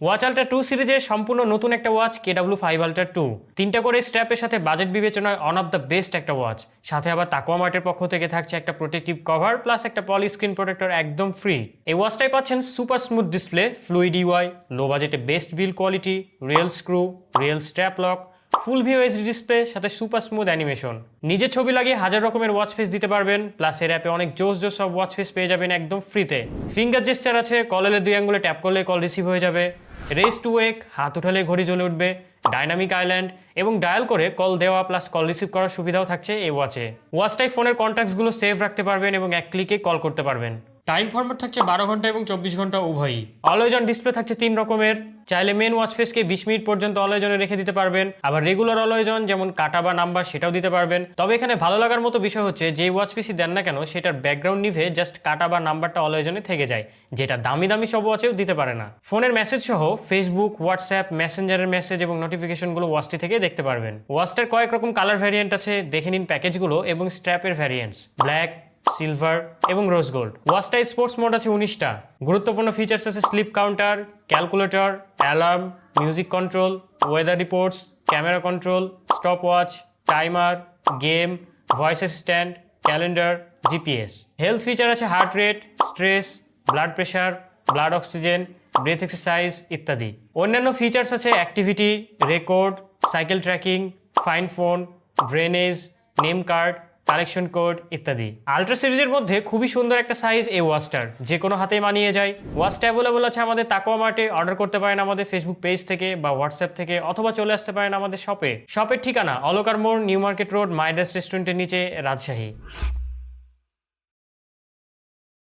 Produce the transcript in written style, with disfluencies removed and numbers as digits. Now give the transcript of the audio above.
Watch ultra 2 সিরিজের সম্পূর্ণ নতুন একটা ওয়াচ KW5 আলট্রা 2 তিনটা করে স্ট্র্যাপের সাথে বাজেট বিবেচনায় অন অফ দ্য বেস্ট একটা ওয়াচ। সাথে আবার তাকওয়া মার্টের পক্ষ থেকে থাকছে একটা প্রোটেক্টিভ কভার প্লাস একটা পলি স্ক্রিন প্রোটেক্টর একদম ফ্রি। এই ওয়াচটাই পাচ্ছেন super smooth display, fluid UI, low বাজেটে best build quality, real screw, real strap lock, full view HD display সাথে সুপার স্মুথ অ্যানিমেশন। নিজের ছবি লাগিয়ে হাজার রকমের ওয়াচ ফেস দিতে পারবেন, প্লাস এর অ্যাপে অনেক জোস সব ওয়াচ ফেস পেয়ে যাবেন একদম ফ্রিতে। ফিঙ্গার জেস্টার আছে, কলের 2 আঙ্গুলে ট্যাপ করলে কল রিসিভ হয়ে যাবে। রেস টু ওয়েক, হাত উঠালে ঘড়ি জ্বলে উঠবে। ডাইনামিক আইল্যান্ড এবং ডায়াল করে কল দেওয়া প্লাস কল রিসিভ করার সুবিধাও থাকছে এই ওয়াচে। ওয়াচটাই ফোনের কন্ট্যাক্টসগুলো সেভ রাখতে পারবেন এবং এক ক্লিকে কল করতে পারবেন। টাইম ফরম্যাট থাকছে 12 ঘন্টা এবং 24 ঘন্টা উভয়ই। অলওয়েজ অন ডিসপ্লে থাকছে 3 রকমের। চাইলে মেন ওয়াচ ফেসকে 20 মিনিট পর্যন্ত অলওয়েজ অনে রেখে দিতে পারবেন, আবার রেগুলার অলওয়েজ অন যেমন কাটা বা নাম্বার সেটাও দিতে পারবেন। তবে এখানে ভালো লাগার মতো বিষয় হচ্ছে যে ওয়াচ পিসি দেন না কেন সেটার ব্যাকগ্রাউন্ড নিভে জাস্ট কাটা বা নাম্বারটা অলওয়েজ অনে থেকে যায়, যেটা দামি সব ওয়াচেও দিতে পারে না। ফোনের মেসেজ সহ ফেসবুক, হোয়াটসঅ্যাপ, মেসেঞ্জারের মেসেজ এবং নোটিফিকেশনগুলো ওয়াচটি থেকে দেখতে পারবেন। ওয়াচটার কয়েক রকম কালার ভ্যারিয়েন্ট আছে, দেখে নিন প্যাকেজগুলো এবং স্ট্র্যাপের ভ্যারিয়েন্টস ব্ল্যাক, সিলভার এবং রোজ গোল্ড। ওয়াচটাই স্পোর্টস মোড আছে 19টা। গুরুত্বপূর্ণ ফিচার্স আছে sleep counter, calculator, alarm, music control, weather reports, camera control, stop watch, timer, game, voice assistant, calendar, GPS. Health feature আছে heart rate, stress, blood pressure, blood oxygen, breath exercise ইত্যাদি। অন্যান্য features আছে activity, record, cycle tracking, find phone, drainage, name card, collection code ইত্যাদি। Ultra সিরিজের মধ্যে খুবই সুন্দর একটা সাইজ এই ওয়াচটার, যে কোনো হাতে মানিয়ে যায়। ওয়াচটা অ্যাভেলেবল আছে আমাদের তাকওয়া মার্টে। অর্ডার করতে পারেন আমাদের ফেসবুক পেজ থেকে বা হোয়াটসঅ্যাপ থেকে, অথবা চলে আসতে পারেন আমাদের শপে। শপের ঠিকানা অলকার মোড়, নিউ মার্কেট রোড, মাইডাস রেস্টুরেন্টের নিচে, রাজশাহী।